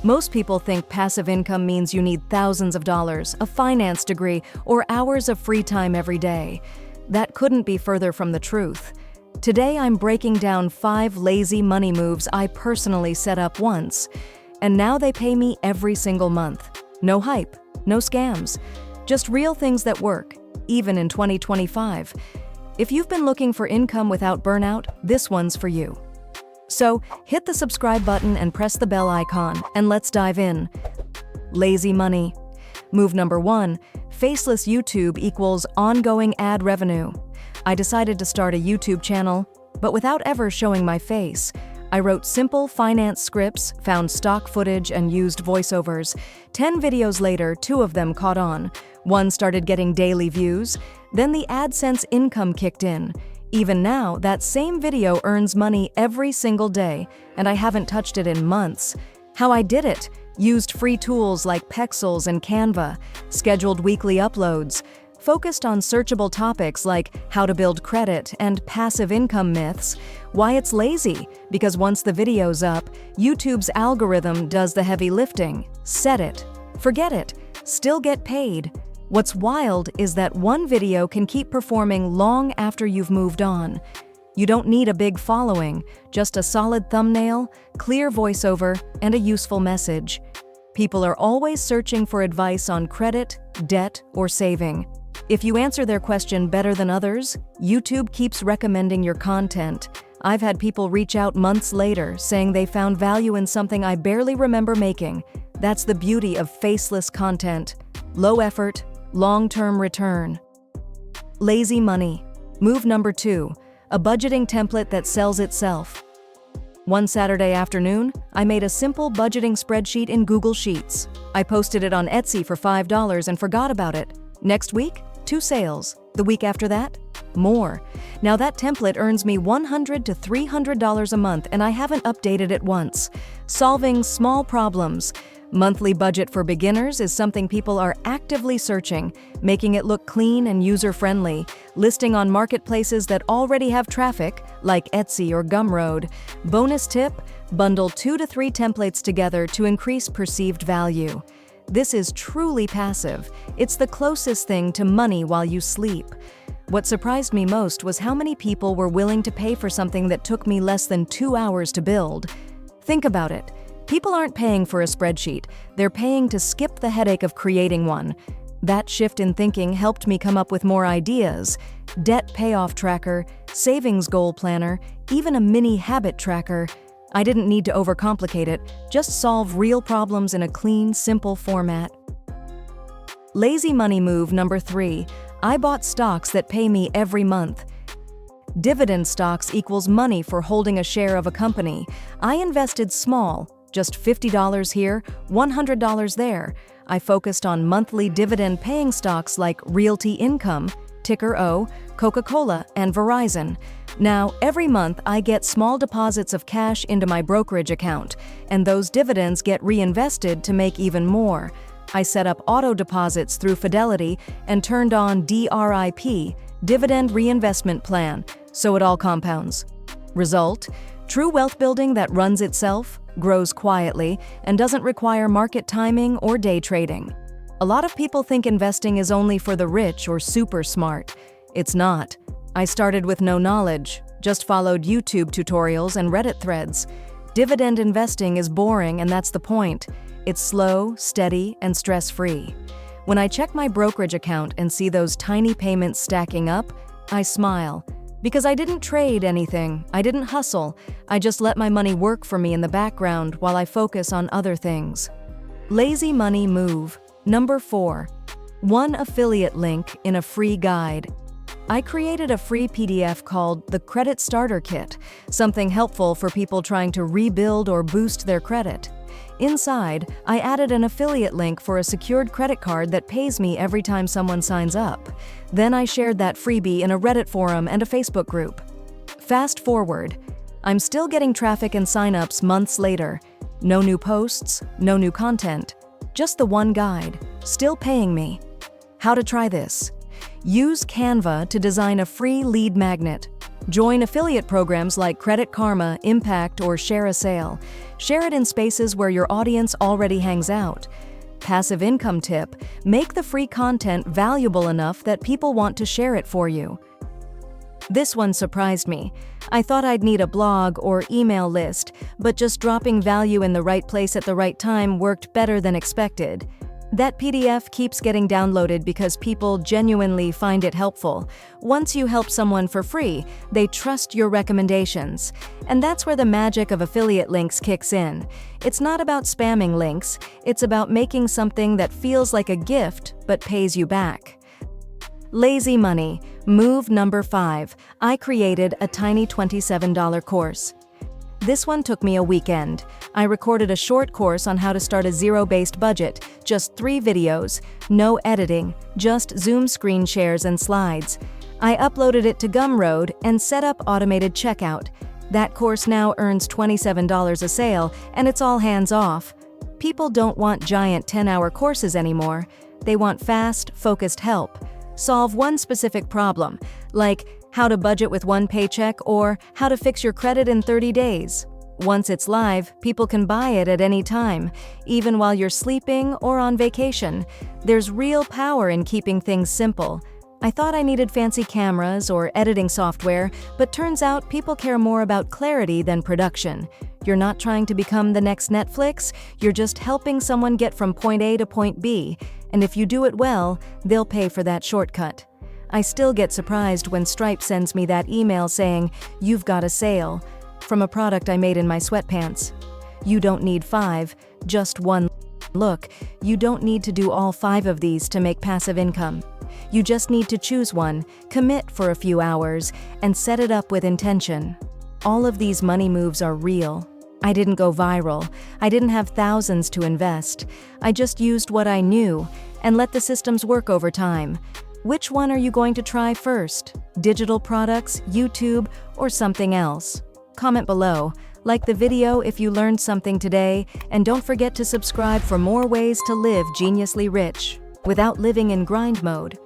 Most people think passive income means you need thousands of dollars, a finance degree, or hours of free time every day. That couldn't be further from the truth. Today I'm breaking down 5 lazy money moves I personally set up once, and now they pay me every single month. No hype, no scams, just real things that work, even in 2025. If you've been looking for income without burnout, this one's for you. So, hit the subscribe button and press the bell icon, and let's dive in. Lazy money. Move number 1, Faceless YouTube equals ongoing ad revenue. I decided to start a YouTube channel, but without ever showing my face. I wrote simple finance scripts, found stock footage, and used voiceovers. 10 videos later, 2 of them caught on. One started getting daily views, then the AdSense income kicked in. Even now, that same video earns money every single day, and I haven't touched it in months. How I did it? Used free tools like Pexels and Canva, scheduled weekly uploads, focused on searchable topics like how to build credit and passive income myths. Why it's lazy? Because once the video's up, YouTube's algorithm does the heavy lifting. Set it. Forget it. Still get paid. What's wild is that one video can keep performing long after you've moved on. You don't need a big following, just a solid thumbnail, clear voiceover, and a useful message. People are always searching for advice on credit, debt, or saving. If you answer their question better than others, YouTube keeps recommending your content. I've had people reach out months later saying they found value in something I barely remember making. That's the beauty of faceless content. Low effort, long-term return. Lazy money. Move number 2, a budgeting template that sells itself. One Saturday afternoon, I made a simple budgeting spreadsheet in Google Sheets. I posted it on Etsy for $5 and forgot about it. Next week, 2 sales. The week after that, more. Now that template earns me $100 to $300 a month, and I haven't updated it once. Solving small problems. Monthly budget for beginners is something people are actively searching, making it look clean and user-friendly, listing on marketplaces that already have traffic, like Etsy or Gumroad. Bonus tip: bundle 2 to 3 templates together to increase perceived value. This is truly passive. It's the closest thing to money while you sleep. What surprised me most was how many people were willing to pay for something that took me less than 2 hours to build. Think about it. People aren't paying for a spreadsheet, they're paying to skip the headache of creating one. That shift in thinking helped me come up with more ideas: debt payoff tracker, savings goal planner, even a mini habit tracker. I didn't need to overcomplicate it, just solve real problems in a clean, simple format. Lazy money move number 3, I bought stocks that pay me every month. Dividend stocks equals money for holding a share of a company. I invested small, just $50 here, $100 there. I focused on monthly dividend-paying stocks like Realty Income, ticker O, Coca-Cola, and Verizon. Now, every month I get small deposits of cash into my brokerage account, and those dividends get reinvested to make even more. I set up auto deposits through Fidelity and turned on DRIP, Dividend Reinvestment Plan, so it all compounds. Result: true wealth building that runs itself, grows quietly, and doesn't require market timing or day trading. A lot of people think investing is only for the rich or super smart. It's not. I started with no knowledge, just followed YouTube tutorials and Reddit threads. Dividend investing is boring, and that's the point. It's slow, steady, and stress-free. When I check my brokerage account and see those tiny payments stacking up, I smile. Because I didn't trade anything, I didn't hustle, I just let my money work for me in the background while I focus on other things. Lazy money move. Number 4. 1 affiliate link in a free guide. I created a free PDF called The Credit Starter Kit, something helpful for people trying to rebuild or boost their credit. Inside, I added an affiliate link for a secured credit card that pays me every time someone signs up. Then I shared that freebie in a Reddit forum and a Facebook group. Fast forward. I'm still getting traffic and signups months later. No new posts, no new content. Just the one guide, still paying me. How to try this? Use Canva to design a free lead magnet. Join affiliate programs like Credit Karma, Impact, or Share a Sale. Share it in spaces where your audience already hangs out. Passive income tip: make the free content valuable enough that people want to share it for you. This one surprised me. I thought I'd need a blog or email list, but just dropping value in the right place at the right time worked better than expected. That PDF keeps getting downloaded because people genuinely find it helpful. Once you help someone for free, they trust your recommendations. And that's where the magic of affiliate links kicks in. It's not about spamming links, it's about making something that feels like a gift but pays you back. Lazy money. Move number 5. I created a tiny $27 course. This one took me a weekend. I recorded a short course on how to start a zero-based budget, just 3 videos, no editing, just Zoom screen shares and slides. I uploaded it to Gumroad and set up automated checkout. That course now earns $27 a sale, and it's all hands-off. People don't want giant 10-hour courses anymore. They want fast, focused help. Solve one specific problem, like how to budget with one paycheck or how to fix your credit in 30 days. Once it's live, people can buy it at any time, even while you're sleeping or on vacation. There's real power in keeping things simple. I thought I needed fancy cameras or editing software, but turns out people care more about clarity than production. You're not trying to become the next Netflix, you're just helping someone get from point A to point B, and if you do it well, they'll pay for that shortcut. I still get surprised when Stripe sends me that email saying, "You've got a sale," from a product I made in my sweatpants. You don't need 5, just 1. Look, you don't need to do all 5 of these to make passive income. You just need to choose one, commit for a few hours, and set it up with intention. All of these money moves are real. I didn't go viral. I didn't have thousands to invest. I just used what I knew and let the systems work over time. Which one are you going to try first? Digital products, YouTube, or something else? Comment below. Like the video if you learned something today, and don't forget to subscribe for more ways to live geniusly rich without living in grind mode.